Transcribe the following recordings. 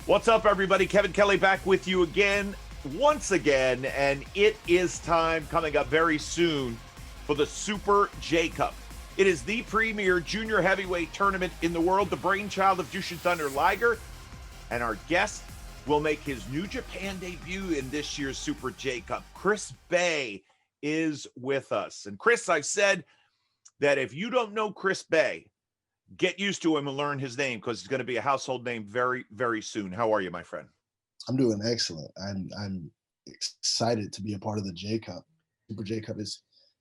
What's up, everybody? Kevin Kelly back with you again, once again, and it is time coming up very soon for the Super J Cup. It is the premier junior heavyweight tournament in the world, the brainchild of Jushin Thunder Liger, and our guest will make his New Japan debut in this year's Super J Cup. Chris Bay is with us. And Chris, I've said that if you don't know Chris Bay, get used to him and learn his name because he's going to be a household name very, very soon. How are you, my friend? I'm doing excellent. I'm excited to be a part of the J Cup. Super J Cup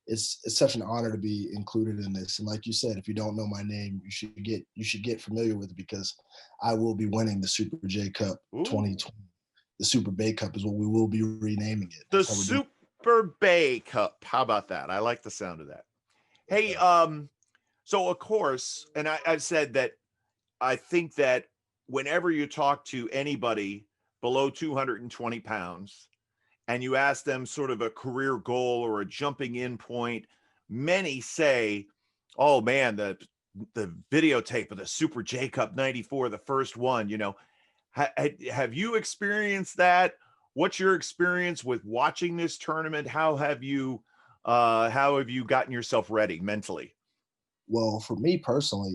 it's such an honor to be included in this. And like you said, if you don't know my name, you should get familiar with it because I will be winning the Super J Cup 2020. The Super Bay Cup is what we will be renaming it. The Super Bay Cup. How about that? I like the sound of that. Hey, so of course, and I've said that I think that whenever you talk to anybody below 220 pounds and you ask them sort of a career goal or a jumping in point, many say, oh man, the videotape of the Super J Cup 94, the first one, you know, have you experienced that? What's your experience with watching this tournament? How have you gotten yourself ready mentally? Well, for me personally,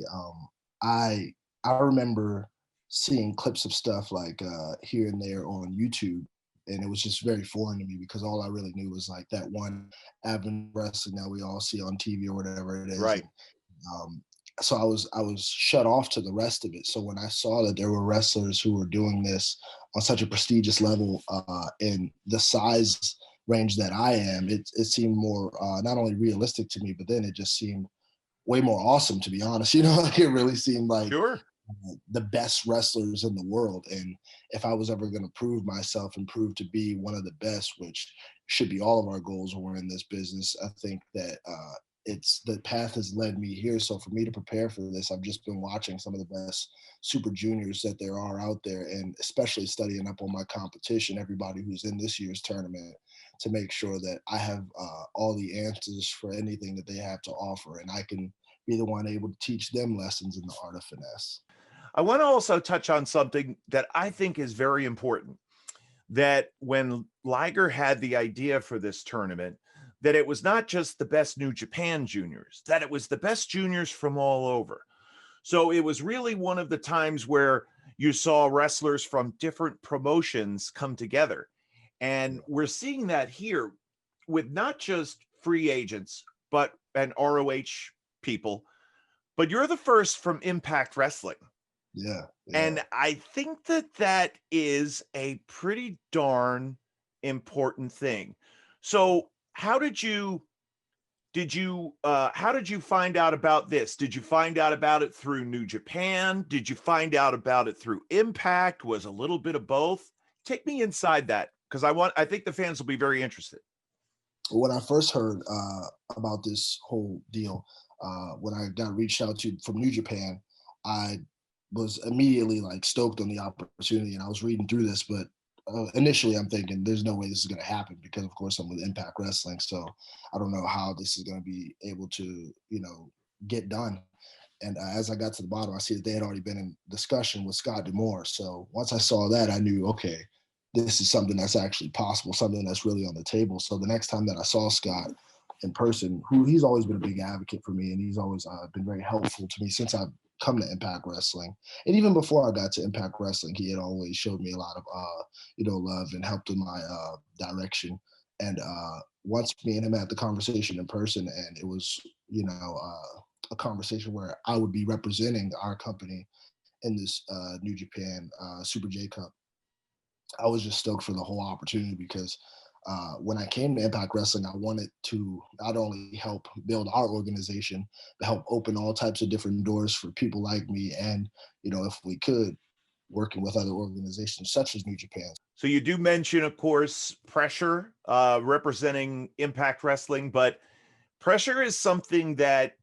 I remember seeing clips of stuff like here and there on YouTube, and it was just very foreign to me because all I really knew was like that one avenue wrestling that we all see on TV or whatever it is. Right. And, so I was shut off to the rest of it. So when I saw that there were wrestlers who were doing this on such a prestigious level in the size range that I am, it seemed more not only realistic to me, but then it just seemed way more awesome, to be honest. You know, like it really seemed like the best wrestlers in the world. And if I was ever going to prove myself and prove to be one of the best, which should be all of our goals when we're in this business, I think that it's the path has led me here. So for me to prepare for this, I've just been watching some of the best super juniors that there are out there, and especially studying up on my competition, everybody who's in this year's tournament, to make sure that I have all the answers for anything that they have to offer, and I can be the one able to teach them lessons in the art of finesse. I want to also touch on something that I think is very important, that when Liger had the idea for this tournament, that it was not just the best New Japan juniors, that it was the best juniors from all over. So it was really one of the times where you saw wrestlers from different promotions come together. And we're seeing that here with not just free agents, but and ROH people, but you're the first from Impact Wrestling. Yeah. And I think that is a pretty darn important thing. So how did you find out about this? Did you find out about it through New Japan? Did you find out about it through Impact? Was a little bit of both? Take me inside that, because I think the fans will be very interested. When I first heard about this whole deal, when I got reached out to from New Japan, I was immediately like stoked on the opportunity, and I was reading through this, but initially I'm thinking there's no way this is going to happen because of course I'm with Impact Wrestling, so I don't know how this is going to be able to, you know, get done. And as I got to the bottom, I see that they had already been in discussion with Scott D'Amore. So once I saw that, I knew, okay, this is something that's actually possible, something that's really on the table. So the next time that I saw Scott in person, who he's always been a big advocate for me, and he's always been very helpful to me since I've come to Impact Wrestling. And even before I got to Impact Wrestling, he had always showed me a lot of, love and helped in my direction. And once me and him had the conversation in person, and it was, a conversation where I would be representing our company in this New Japan Super J Cup, I was just stoked for the whole opportunity because when I came to Impact Wrestling, I wanted to not only help build our organization, but help open all types of different doors for people like me. And, if we could, working with other organizations such as New Japan. So you do mention, of course, Pressure representing Impact Wrestling, but Pressure is something that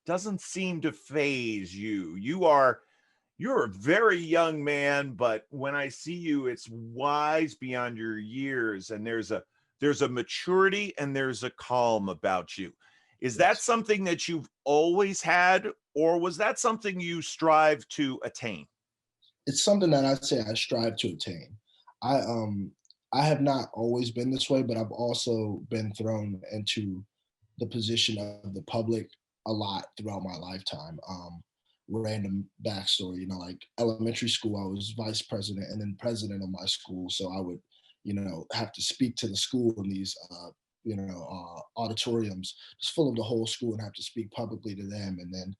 doesn't seem to phase you. You're a very young man, but when I see you, it's wise beyond your years, and there's a maturity and there's a calm about you. Is that something that you've always had, or was that something you strive to attain? it's something that I'd say I strive to attain. I I have not always been this way, but I've also been thrown into the position of the public a lot throughout my lifetime. Random backstory, like elementary school, I was vice president and then president of my school. So I would, have to speak to the school in these, auditoriums just full of the whole school and have to speak publicly to them. And then,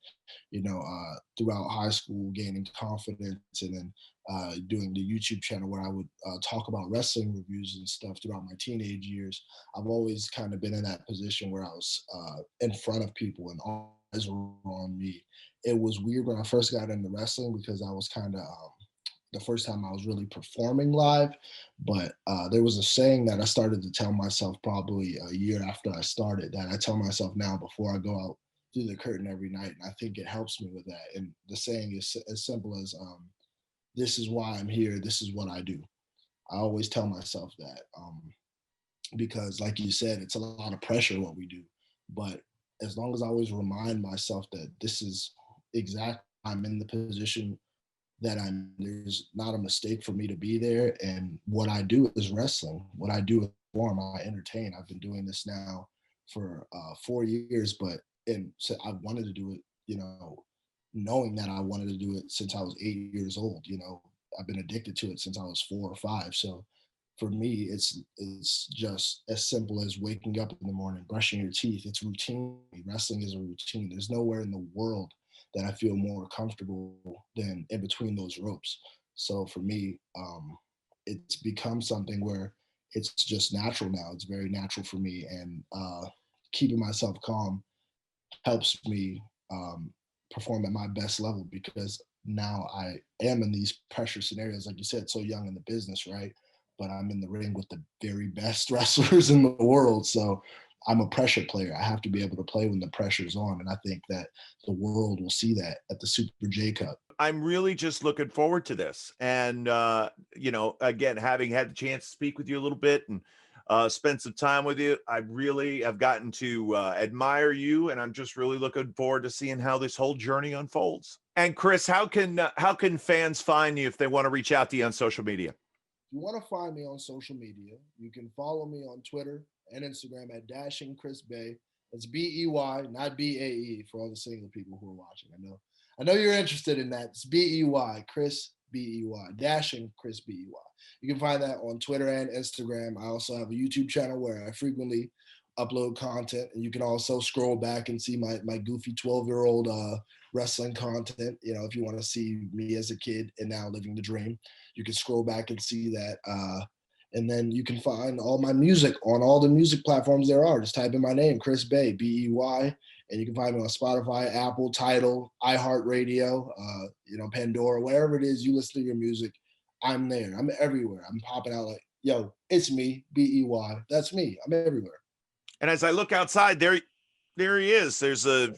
throughout high school, gaining confidence and then doing the YouTube channel where I would talk about wrestling reviews and stuff throughout my teenage years. I've always kind of been in that position where I was in front of people and all eyes were on me. It was weird when I first got into wrestling because I was kind of the first time I was really performing live. But there was a saying that I started to tell myself probably a year after I started that I tell myself now before I go out through the curtain every night. And I think it helps me with that. And the saying is as simple as, this is why I'm here. This is what I do. I always tell myself that because like you said, it's a lot of pressure what we do. But as long as I always remind myself that this is exactly, I'm in the position that there's not a mistake for me to be there. And what I do is wrestling. What I do is perform. I entertain. I've been doing this now for 4 years, so I wanted to do it, knowing that I wanted to do it since I was 8 years old. I've been addicted to it since I was 4 or 5. So for me, it's just as simple as waking up in the morning, brushing your teeth. It's routine. Wrestling is a routine. There's nowhere in the world that I feel more comfortable than in between those ropes. So for me, it's become something where it's just natural now. It's very natural for me, and keeping myself calm helps me perform at my best level because now I am in these pressure scenarios, like you said, so young in the business, right? But I'm in the ring with the very best wrestlers in the world. So I'm a pressure player. I have to be able to play when the pressure's on. And I think that the world will see that at the Super J Cup. I'm really just looking forward to this. And, again, having had the chance to speak with you a little bit and spend some time with you, I really have gotten to admire you. And I'm just really looking forward to seeing how this whole journey unfolds. And Chris, how can fans find you if they want to reach out to you on social media? If you want to find me on social media, you can follow me on Twitter and Instagram at Dashing Chris Bay. It's B-E-Y, not B-A-E for all the single people who are watching. I know you're interested in that. It's B-E-Y, Chris B-E-Y, Dashing Chris B-E-Y. You can find that on Twitter and Instagram. I also have a YouTube channel where I frequently upload content, and you can also scroll back and see my goofy 12-year-old wrestling content. If you want to see me as a kid and now living the dream, you can scroll back and see that. And then you can find all my music on all the music platforms there are. Just type in my name, Chris Bay, B-E-Y, and you can find me on Spotify, Apple, Tidal, iHeartRadio, Pandora, wherever it is you listen to your music. I'm there. I'm everywhere. I'm popping out like, yo, it's me, B-E-Y. That's me. I'm everywhere. And as I look outside, there he is. There's a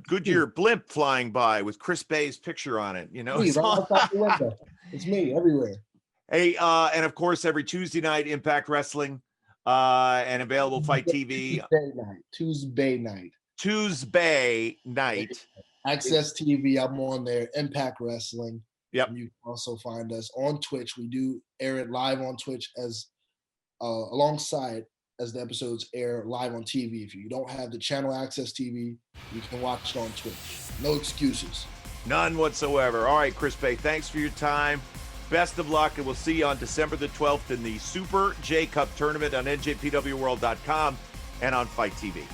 Goodyear blimp flying by with Chris Bay's picture on it. It's right outside the window. It's me everywhere. Hey, and of course, every Tuesday night, Impact Wrestling, and available Fight TV. Tuesday night. Access TV, I'm on there. Impact Wrestling. Yep. And you can also find us on Twitch. We do air it live on Twitch as alongside as the episodes air live on TV. If you don't have the channel Access TV, you can watch it on Twitch. No excuses. None whatsoever. All right, Chris Bay, thanks for your time. Best of luck, and we'll see you on December the 12th in the Super J Cup tournament on NJPWworld.com and on Fight TV.